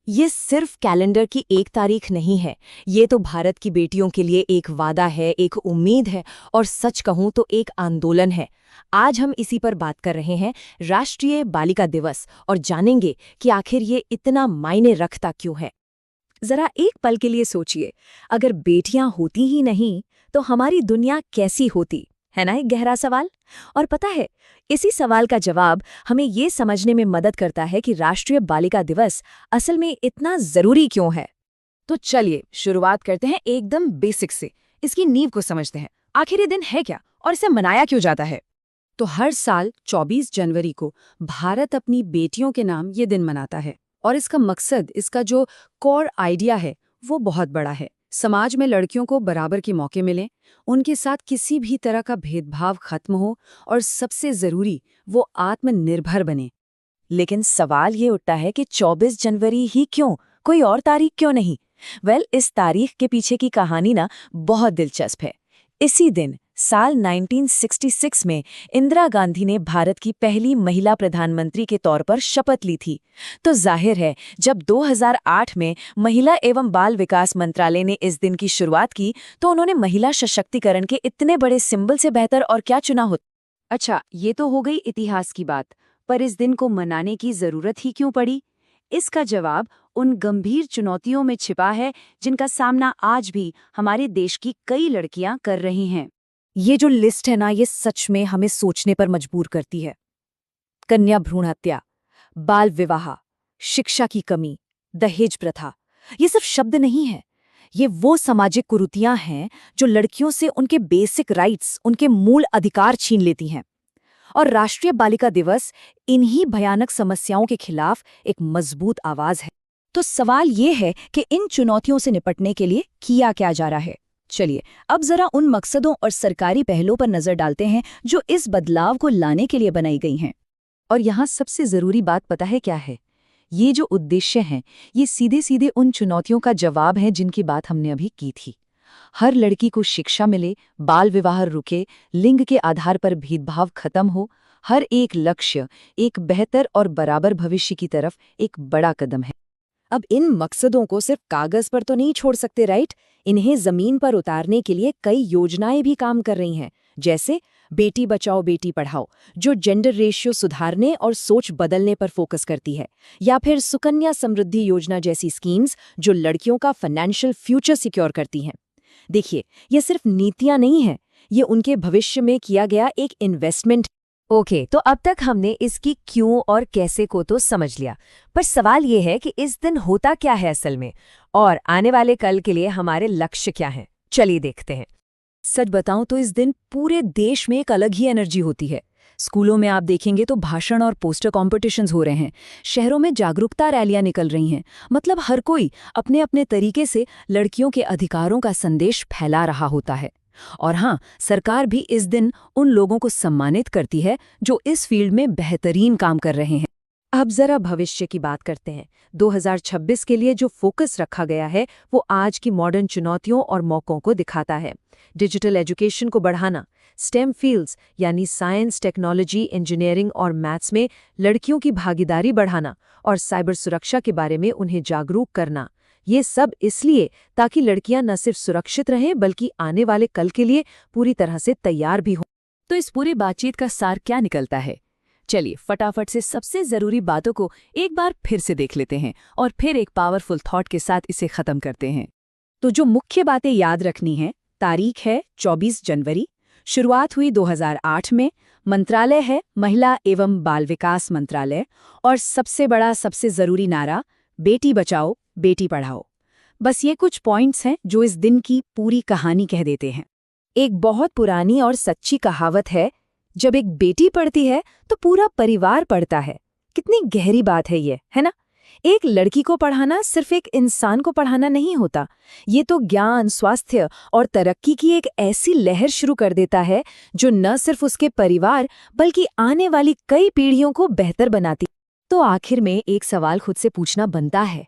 ये सिर्फ कैलेंडर की एक तारीख नहीं है। ये तो भारत की बेटियों के लिए एक वादा है, एक उम्मीद है और सच कहूं तो एक आंदोलन है। आज हम इसी पर बात कर रहे हैं, राष्ट्रीय बालिका दिवस, और जानेंगे कि आखिर ये इतना मायने रखता क्यों है। जरा एक पल के लिए सोचिए, अगर बेटियां होती ही नहीं तो हमारी दुनिया कैसी होती, है ना एक गहरा सवाल। और पता है, इसी सवाल का जवाब हमें ये समझने में मदद करता है कि राष्ट्रीय बालिका दिवस असल में इतना जरूरी क्यों है। तो चलिए शुरुआत करते हैं एकदम बेसिक से। इसकी नींव को समझते हैं। आखिर ये दिन है क्या और इसे मनाया क्यों जाता है? तो हर साल 24 जनवरी को भारत अपनी बेटियों के नाम ये दिन मनाता है। और इसका मकसद, इसका जो कोर आइडिया है, वो बहुत बड़ा है। समाज में लड़कियों को बराबर के मौके मिलें, उनके साथ किसी भी तरह का भेदभाव खत्म हो और सबसे जरूरी, वो आत्मनिर्भर बने। लेकिन सवाल ये उठता है कि 24 जनवरी ही क्यों, कोई और तारीख क्यों नहीं? इस तारीख के पीछे की कहानी ना बहुत दिलचस्प है। इसी दिन साल 1966 में इंदिरा गांधी ने भारत की पहली महिला प्रधानमंत्री के तौर पर शपथ ली थी। तो जाहिर है, जब 2008 में महिला एवं बाल विकास मंत्रालय ने इस दिन की शुरुआत की, तो उन्होंने महिला सशक्तिकरण के इतने बड़े सिंबल से बेहतर और क्या चुना हो। अच्छा, ये तो हो गई इतिहास की बात, पर इस दिन को मनाने की जरूरत ही क्यों पड़ी? इसका जवाब उन गंभीर चुनौतियों में छिपा है जिनका सामना आज भी हमारे देश की कई लड़कियां कर रही हैं। ये जो लिस्ट है ना, ये सच में हमें सोचने पर मजबूर करती है। कन्या भ्रूण हत्या, बाल विवाह, शिक्षा की कमी, दहेज प्रथा, ये सिर्फ शब्द नहीं है। ये वो सामाजिक कुरीतियां हैं जो लड़कियों से उनके बेसिक राइट्स, उनके मूल अधिकार छीन लेती हैं। और राष्ट्रीय बालिका दिवस इन्हीं भयानक समस्याओं के खिलाफ एक मजबूत आवाज है। तो सवाल ये है कि इन चुनौतियों से निपटने के लिए किया क्या जा रहा है। चलिए अब जरा उन मकसदों और सरकारी पहलों पर नजर डालते हैं जो इस बदलाव को लाने के लिए बनाई गई हैं। और यहाँ सबसे जरूरी बात पता है क्या है? ये जो उद्देश्य हैं, ये सीधे सीधे उन चुनौतियों का जवाब है जिनकी बात हमने अभी की थी। हर लड़की को शिक्षा मिले, बाल विवाह रुके, लिंग के आधार पर भेदभाव खत्म हो। हर एक लक्ष्य एक बेहतर और बराबर भविष्य की तरफ एक बड़ा कदम है। अब इन मकसदों को सिर्फ कागज पर तो नहीं छोड़ सकते, राइट? इन्हें जमीन पर उतारने के लिए कई योजनाएं भी काम कर रही हैं, जैसे बेटी बचाओ बेटी पढ़ाओ, जो जेंडर रेशियो सुधारने और सोच बदलने पर फोकस करती है, या फिर सुकन्या समृद्धि योजना जैसी स्कीम्स जो लड़कियों का फाइनेंशियल फ्यूचर सिक्योर करती हैं। देखिए, ये सिर्फ नीतियां नहीं हैं, ये उनके भविष्य में किया गया एक इन्वेस्टमेंट। ओके, तो अब तक हमने इसकी क्यों और कैसे को तो समझ लिया, पर सवाल ये है कि इस दिन होता क्या है असल में, और आने वाले कल के लिए हमारे लक्ष्य क्या हैं। चलिए देखते हैं। सच बताऊं तो इस दिन पूरे देश में एक अलग ही एनर्जी होती है। स्कूलों में आप देखेंगे तो भाषण और पोस्टर कॉम्पिटिशन्स हो रहे हैं, शहरों में जागरूकता रैलियां निकल रही हैं। मतलब हर कोई अपने अपने तरीके से लड़कियों के अधिकारों का संदेश फैला रहा होता है। और हाँ, सरकार भी इस दिन उन लोगों को सम्मानित करती है जो इस फील्ड में बेहतरीन काम कर रहे हैं। अब जरा भविष्य की बात करते हैं। 2026 के लिए जो फोकस रखा गया है, वो आज की मॉडर्न चुनौतियों और मौकों को दिखाता है। डिजिटल एजुकेशन को बढ़ाना, स्टेम फील्ड्स यानी साइंस, टेक्नोलॉजी, इंजीनियरिंग और मैथ्स में लड़कियों की भागीदारी बढ़ाना, और साइबर सुरक्षा के बारे में उन्हें जागरूक करना। ये सब इसलिए ताकि लड़कियां न सिर्फ सुरक्षित रहें बल्कि आने वाले कल के लिए पूरी तरह से तैयार भी हों। तो इस पूरी बातचीत का सार क्या निकलता है? चलिए फटाफट से सबसे जरूरी बातों को एक बार फिर से देख लेते हैं और फिर एक पावरफुल थॉट के साथ इसे खत्म करते हैं। तो जो मुख्य बातें याद रखनी है, तारीख है 24 जनवरी, शुरुआत हुई 2008 में, मंत्रालय है महिला एवं बाल विकास मंत्रालय, और सबसे बड़ा सबसे जरूरी नारा, बेटी बचाओ बेटी पढ़ाओ। बस ये कुछ पॉइंट्स हैं जो इस दिन की पूरी कहानी कह देते हैं। एक बहुत पुरानी और सच्ची कहावत है, जब एक बेटी पढ़ती है तो पूरा परिवार पढ़ता है। कितनी गहरी बात है ये, है ना? एक लड़की को पढ़ाना सिर्फ एक इंसान को पढ़ाना नहीं होता, ये तो ज्ञान, स्वास्थ्य और तरक्की की एक ऐसी लहर शुरू कर देता है जो न सिर्फ उसके परिवार बल्कि आने वाली कई पीढ़ियों को बेहतर बनाती। तो आखिर में एक सवाल खुद से पूछना बनता है,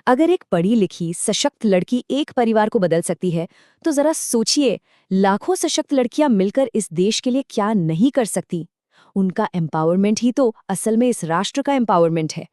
अगर एक पढ़ी लिखी सशक्त लड़की एक परिवार को बदल सकती है, तो जरा सोचिए लाखों सशक्त लड़कियां मिलकर इस देश के लिए क्या नहीं कर सकती। उनका एम्पावरमेंट ही तो असल में इस राष्ट्र का एम्पावरमेंट है।